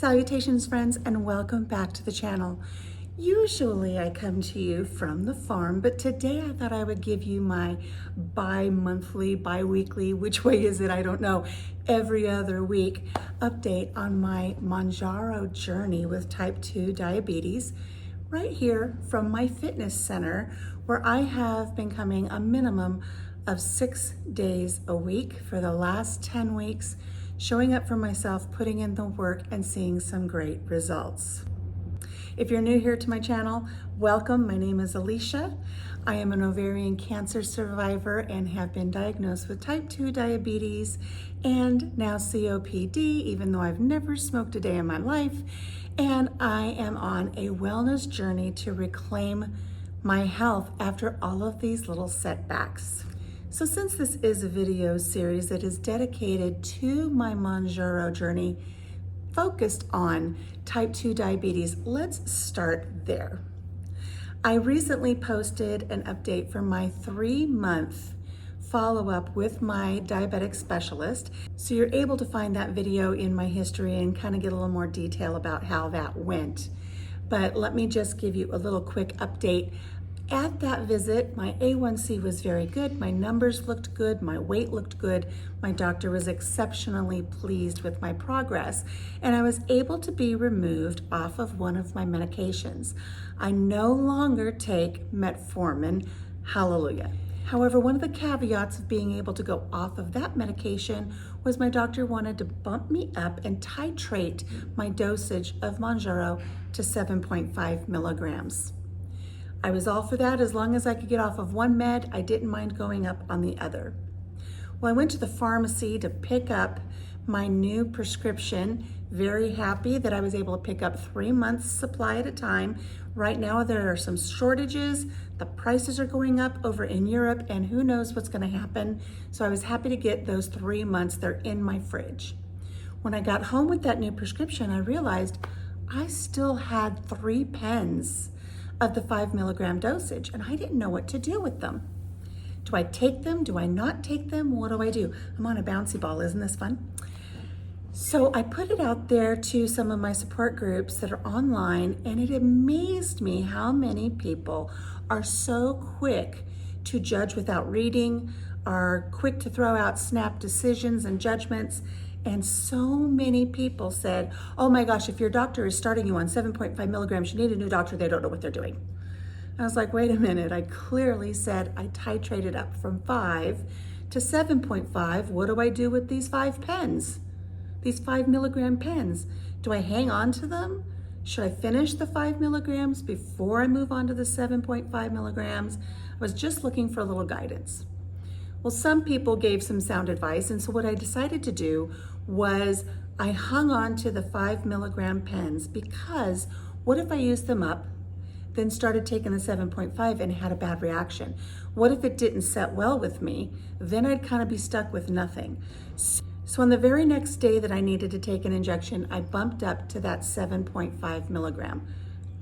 Salutations, friends, and welcome back to the channel. Usually I come to you from the farm, but today I thought I would give you my bi-monthly, bi-weekly, which way is it, I don't know, every other week update on my Mounjaro journey with type 2 diabetes, right here from my fitness center, where I have been coming a minimum of 6 days a week for the last 10 weeks, showing up for myself, putting in the work, and seeing some great results. If you're new here to my channel, welcome. My name is Alicia. I am an ovarian cancer survivor and have been diagnosed with type 2 diabetes and now COPD, even though I've never smoked a day in my life. And I am on a wellness journey to reclaim my health after all of these little setbacks. So since this is a video series that is dedicated to my Mounjaro journey, focused on type 2 diabetes, let's start there. I recently posted an update for my 3-month follow-up with my diabetic specialist. So you're able to find that video in my history and kind of get a little more detail about how that went. But let me just give you a little quick update. At that visit, my A1C was very good, my numbers looked good, my weight looked good, my doctor was exceptionally pleased with my progress, and I was able to be removed off of one of my medications. I no longer take metformin, hallelujah. However, one of the caveats of being able to go off of that medication was my doctor wanted to bump me up and titrate my dosage of Mounjaro to 7.5 milligrams. I was all for that as long as I could get off of one med. I didn't mind going up on the other. Well, I went to the pharmacy to pick up my new prescription. Very happy that I was able to pick up 3 months supply at a time. Right now there are some shortages. The prices are going up over in Europe and who knows what's going to happen. So I was happy to get those 3 months. They're in my fridge. When I got home with that new prescription, I realized I still had 3 pens of the 5 milligram dosage, and I didn't know what to do with them. Do I take them? Do I not take them? What do I do? I'm on a bouncy ball, isn't this fun? So I put it out there to some of my support groups that are online, and it amazed me how many people are so quick to judge without reading, are quick to throw out snap decisions and judgments. And so many people said, oh my gosh, if your doctor is starting you on 7.5 milligrams, you need a new doctor, they don't know what they're doing. I was like, wait a minute, I clearly said I titrated up from 5 to 7.5. What do I do with these 5 pens? These 5 milligram pens? Do I hang on to them? Should I finish the 5 milligrams before I move on to the 7.5 milligrams? I was just looking for a little guidance. Well, some people gave some sound advice, and so what I decided to do was I hung on to the 5 milligram pens because what if I used them up, then started taking the 7.5 and had a bad reaction? What if it didn't set well with me? Then I'd kind of be stuck with nothing. So on the very next day that I needed to take an injection, I bumped up to that 7.5 milligram.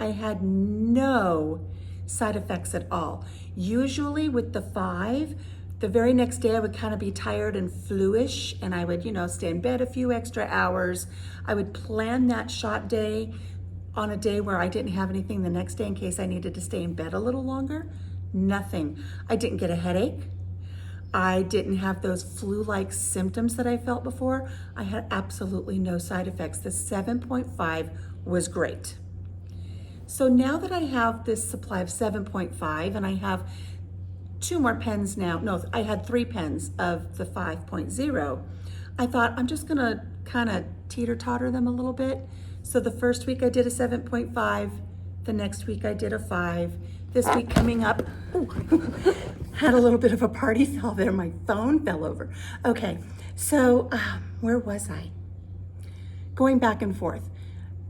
I had no side effects at all. Usually with the 5, the very next day I would kind of be tired and fluish, and I would, stay in bed a few extra hours. I would plan that shot day on a day where I didn't have anything the next day in case I needed to stay in bed a little longer. Nothing. I didn't get a headache. I didn't have those flu-like symptoms that I felt before. I had absolutely no side effects. The 7.5 was great. So now that I have this supply of 7.5 and I have 2 more pens now. No, I had 3 pens of the 5.0. I thought I'm just gonna kind of teeter-totter them a little bit. So the first week I did a 7.5, the next week I did a 5. This week coming up, had a little bit of a party foul there. My phone fell over. Okay, so where was I? Going back and forth.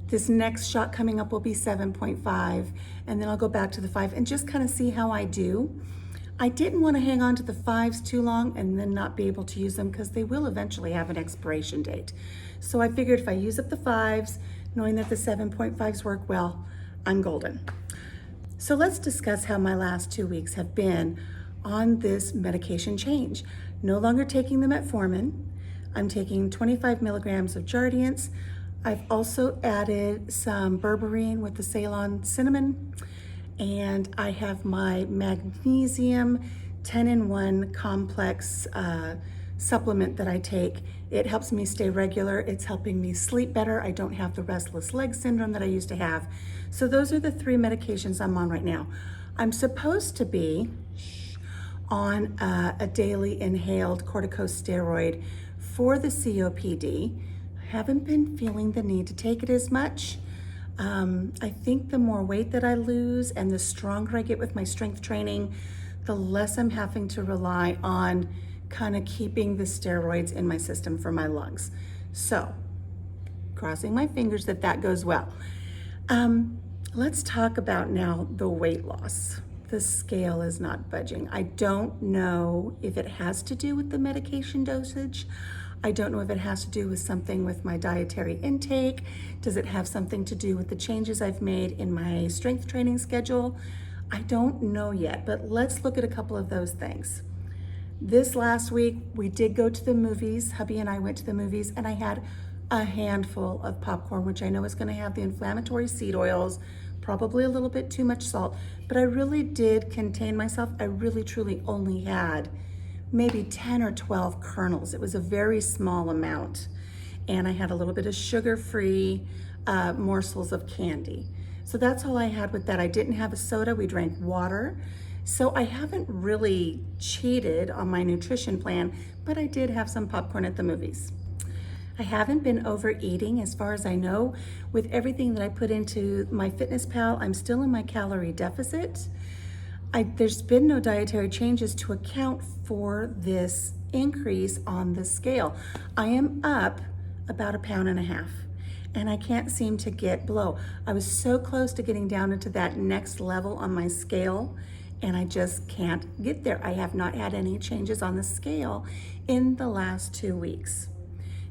This next shot coming up will be 7.5, and then I'll go back to the 5 and just kind of see how I do. I didn't want to hang on to the 5s too long and then not be able to use them because they will eventually have an expiration date. So I figured if I use up the 5s, knowing that the 7.5s work well, I'm golden. So let's discuss how my last 2 weeks have been on this medication change. No longer taking the metformin. I'm taking 25 milligrams of Jardiance. I've also added some berberine with the Ceylon cinnamon, and I have my magnesium 10-in-1 complex supplement that I take. It helps me stay regular. It's helping me sleep better. I don't have the restless leg syndrome that I used to have. So those are the 3 medications I'm on right now. I'm supposed to be on a daily inhaled corticosteroid for the COPD. I haven't been feeling the need to take it as much. I think the more weight that I lose and the stronger I get with my strength training, the less I'm having to rely on kind of keeping the steroids in my system for my lungs. So, crossing my fingers that that goes well. Let's talk about now the weight loss. The scale is not budging. I don't know if it has to do with the medication dosage. I don't know if it has to do with something with my dietary intake. Does it have something to do with the changes I've made in my strength training schedule? I don't know yet, but let's look at a couple of those things. This last week, we did go to the movies. Hubby and I went to the movies, and I had a handful of popcorn, which I know is going to have the inflammatory seed oils, probably a little bit too much salt, but I really did contain myself. I really truly only had maybe 10 or 12 kernels. It was a very small amount. And I had a little bit of sugar-free morsels of candy. So that's all I had with that. I didn't have a soda. We drank water. So I haven't really cheated on my nutrition plan, but I did have some popcorn at the movies. I haven't been overeating as far as I know. With everything that I put into my FitnessPal, I'm still in my calorie deficit. There's been no dietary changes to account for this increase on the scale. I am up about 1.5 pounds, and I can't seem to get below. I was so close to getting down into that next level on my scale, and I just can't get there. I have not had any changes on the scale in the last 2 weeks.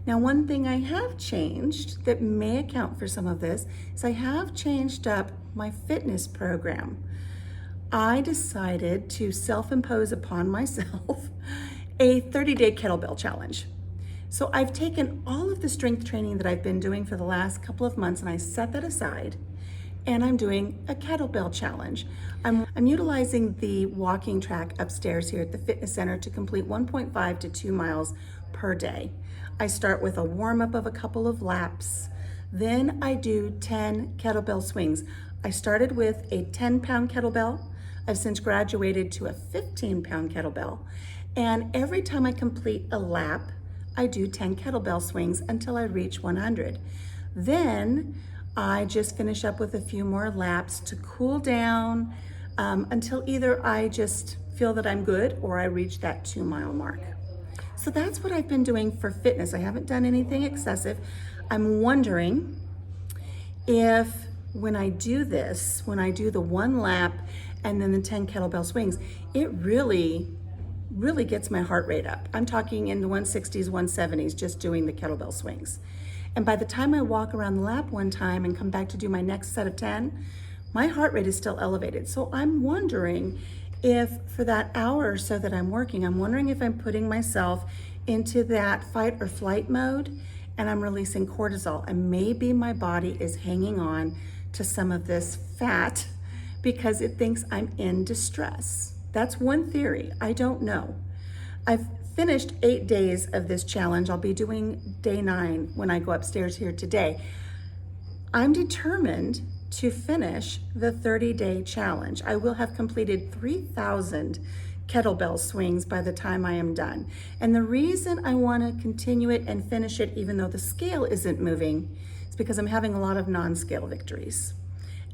Now, one thing I have changed that may account for some of this is I have changed up my fitness program. I decided to self-impose upon myself a 30-day kettlebell challenge. So I've taken all of the strength training that I've been doing for the last couple of months and I set that aside, and I'm doing a kettlebell challenge. I'm utilizing the walking track upstairs here at the fitness center to complete 1.5 to 2 miles per day. I start with a warm-up of a couple of laps. Then I do 10 kettlebell swings. I started with a 10-pound kettlebell. I've since graduated to a 15-pound kettlebell. And every time I complete a lap, I do 10 kettlebell swings until I reach 100. Then I just finish up with a few more laps to cool down until either I just feel that I'm good or I reach that 2-mile mark. So that's what I've been doing for fitness. I haven't done anything excessive. I'm wondering if when I do this, when I do the 1 lap and then the 10 kettlebell swings, it really gets my heart rate up. I'm talking in the 160s, 170s, just doing the kettlebell swings. And by the time I walk around the lap one time and come back to do my next set of 10, my heart rate is still elevated. So I'm wondering if for that hour or so that I'm working, I'm wondering if I'm putting myself into that fight or flight mode and I'm releasing cortisol, and maybe my body is hanging on to some of this fat because it thinks I'm in distress. That's one theory. I don't know. I've finished 8 days of this challenge. I'll be doing day 9 when I go upstairs here today. I'm determined to finish the 30-day challenge. I will have completed 3,000 kettlebell swings by the time I am done. And the reason I want to continue it and finish it even though the scale isn't moving is because I'm having a lot of non-scale victories.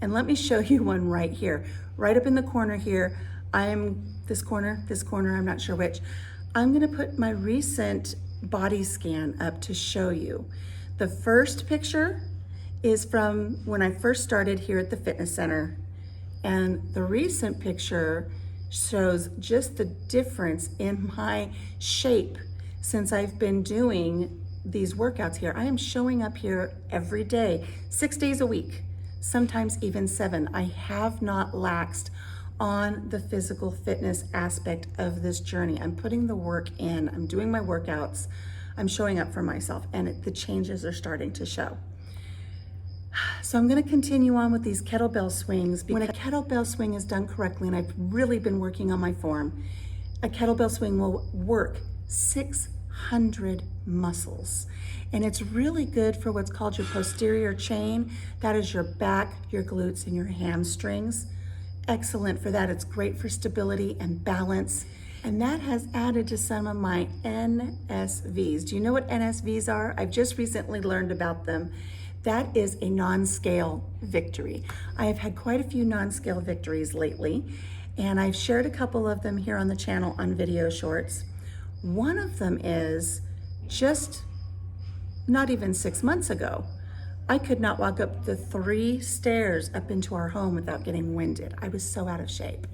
And let me show you one right here. Right up in the corner here, this corner, I'm not sure which. I'm gonna put my recent body scan up to show you. The first picture is from when I first started here at the fitness center. And the recent picture shows just the difference in my shape since I've been doing these workouts here. I am showing up here every day, 6 days a week, sometimes even 7. I have not laxed on the physical fitness aspect of this journey. I'm putting the work in, I'm doing my workouts, I'm showing up for myself, and the changes are starting to show. So I'm going to continue on with these kettlebell swings. When a kettlebell swing is done correctly, and I've really been working on my form, a kettlebell swing will work 600 muscles. And it's really good for what's called your posterior chain. That is your back, your glutes, and your hamstrings. Excellent for that. It's great for stability and balance. And that has added to some of my NSVs. Do you know what NSVs are? I've just recently learned about them. That is a non-scale victory. I have had quite a few non-scale victories lately, and I've shared a couple of them here on the channel on video shorts. One of them is just not even 6 months ago, I could not walk up the 3 stairs up into our home without getting winded. I was so out of shape.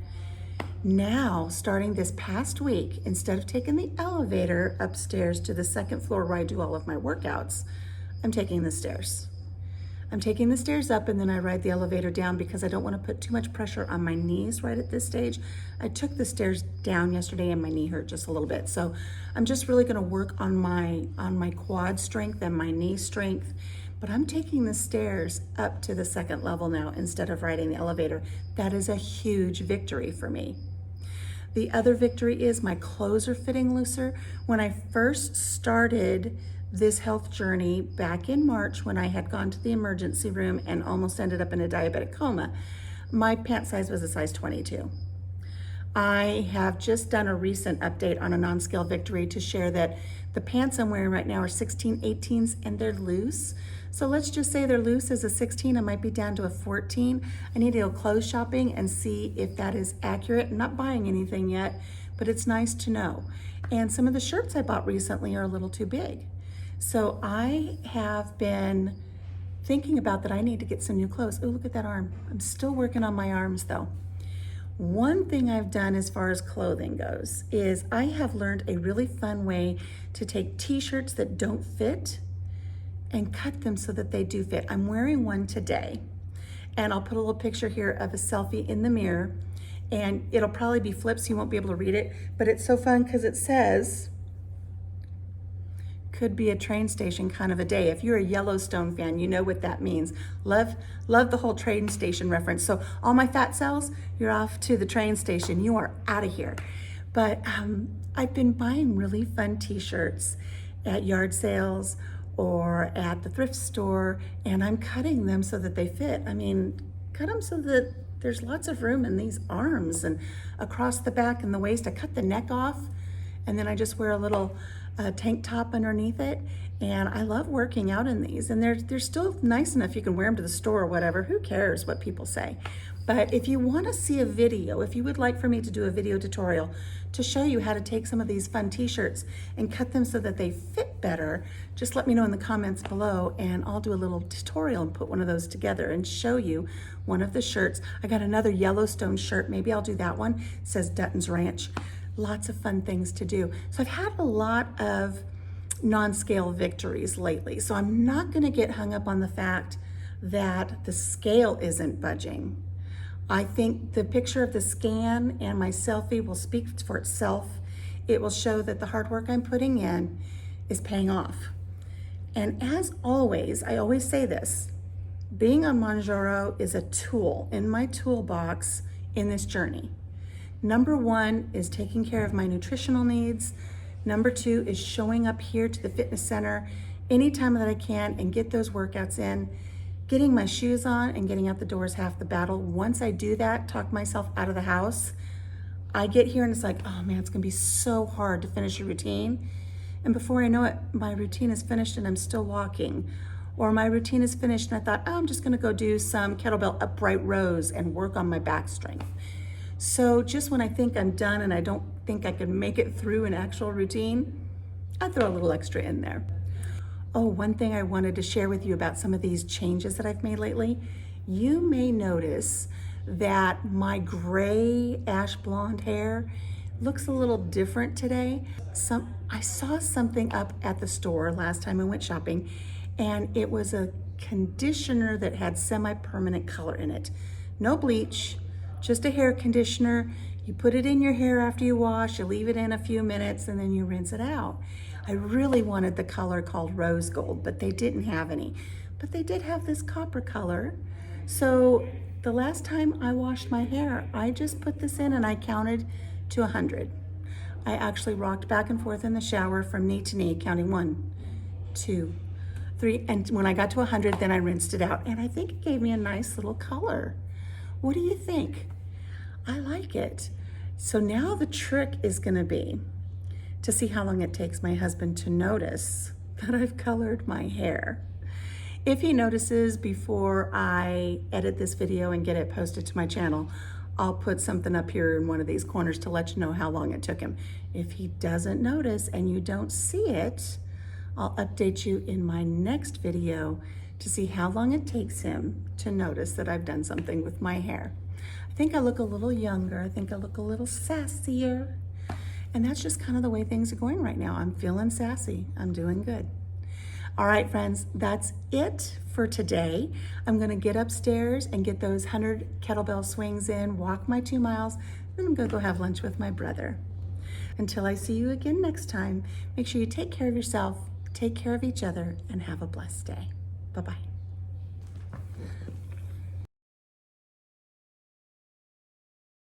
Now, starting this past week, instead of taking the elevator upstairs to the 2nd floor where I do all of my workouts, I'm taking the stairs. I'm taking the stairs up and then I ride the elevator down because I don't want to put too much pressure on my knees right at this stage. I took the stairs down yesterday and my knee hurt just a little bit. So I'm just really going to work on my quad strength and my knee strength. But I'm taking the stairs up to the 2nd level now instead of riding the elevator. That is a huge victory for me. The other victory is my clothes are fitting looser. When I first started this health journey back in March, when I had gone to the emergency room and almost ended up in a diabetic coma, my pant size was a size 22. I have just done a recent update on a non-scale victory to share that the pants I'm wearing right now are 16, 18s and they're loose. So let's just say they're loose as a 16. I might be down to a 14. I need to go clothes shopping and see if that is accurate. I'm not buying anything yet, but it's nice to know. And some of the shirts I bought recently are a little too big. So I have been thinking about that I need to get some new clothes. Oh, look at that arm. I'm still working on my arms though. One thing I've done as far as clothing goes is I have learned a really fun way to take t-shirts that don't fit and cut them so that they do fit. I'm wearing one today and I'll put a little picture here of a selfie in the mirror and it'll probably be flipped so you won't be able to read it, but it's so fun because it says, could be a train station kind of a day. If you're a Yellowstone fan, you know what that means. Love the whole train station reference. So all my fat cells, you're off to the train station. You are out of here. But I've been buying really fun t-shirts at yard sales or at the thrift store, and I'm cutting them so that they fit. I mean, cut them so that there's lots of room in these arms and across the back and the waist. I cut the neck off, and then I just wear a little tank top underneath it. And I love working out in these, and they're still nice enough. You can wear them to the store or whatever. Who cares what people say? But if you want to see a video, if you would like for me to do a video tutorial to show you how to take some of these fun t-shirts and cut them so that they fit better, just let me know in the comments below and I'll do a little tutorial and put one of those together and show you one of the shirts. I got another Yellowstone shirt. Maybe I'll do that one. It says Dutton's Ranch. Lots of fun things to do. So I've had a lot of non-scale victories lately. So I'm not going to get hung up on the fact that the scale isn't budging. I think the picture of the scan and my selfie will speak for itself. It will show that the hard work I'm putting in is paying off. And as always, I always say this, being on Mounjaro is a tool in my toolbox in this journey. Number 1 is taking care of my nutritional needs. Number 2 is showing up here to the fitness center anytime that I can and get those workouts in. Getting my shoes on and getting out the door is half the battle. Once I do that, talk myself out of the house, I get here and it's like, oh man, it's gonna be so hard to finish a routine. And before I know it, my routine is finished and I'm still walking. Or my routine is finished and I thought, oh, I'm just gonna go do some kettlebell upright rows and work on my back strength. So just when I think I'm done and I don't think I can make it through an actual routine, I throw a little extra in there. Oh, one thing I wanted to share with you about some of these changes that I've made lately. You may notice that my gray ash blonde hair looks a little different today. I saw something up at the store last time I went shopping, and it was a conditioner that had semi-permanent color in it. No bleach, just a hair conditioner. You put it in your hair after you wash, you leave it in a few minutes, and then you rinse it out. I really wanted the color called rose gold, but they didn't have any. but they did have this copper color. So the last time I washed my hair, I just put this in and I counted to 100. I actually rocked back and forth in the shower from knee to knee, counting 1, 2, 3. And when I got to 100, then I rinsed it out. And I think it gave me a nice little color. What do you think? I like it. So now the trick is gonna be to see how long it takes my husband to notice that I've colored my hair. If he notices before I edit this video and get it posted to my channel, I'll put something up here in one of these corners to let you know how long it took him. If he doesn't notice and you don't see it, I'll update you in my next video to see how long it takes him to notice that I've done something with my hair. I think I look a little younger. I think I look a little sassier. And that's just kind of the way things are going right now. I'm feeling sassy. I'm doing good. All right, friends, that's it for today. I'm gonna get upstairs and get those 100 kettlebell swings in, walk my 2 miles, then I'm gonna go have lunch with my brother. Until I see you again next time, make sure you take care of yourself, take care of each other, and have a blessed day. Bye-bye.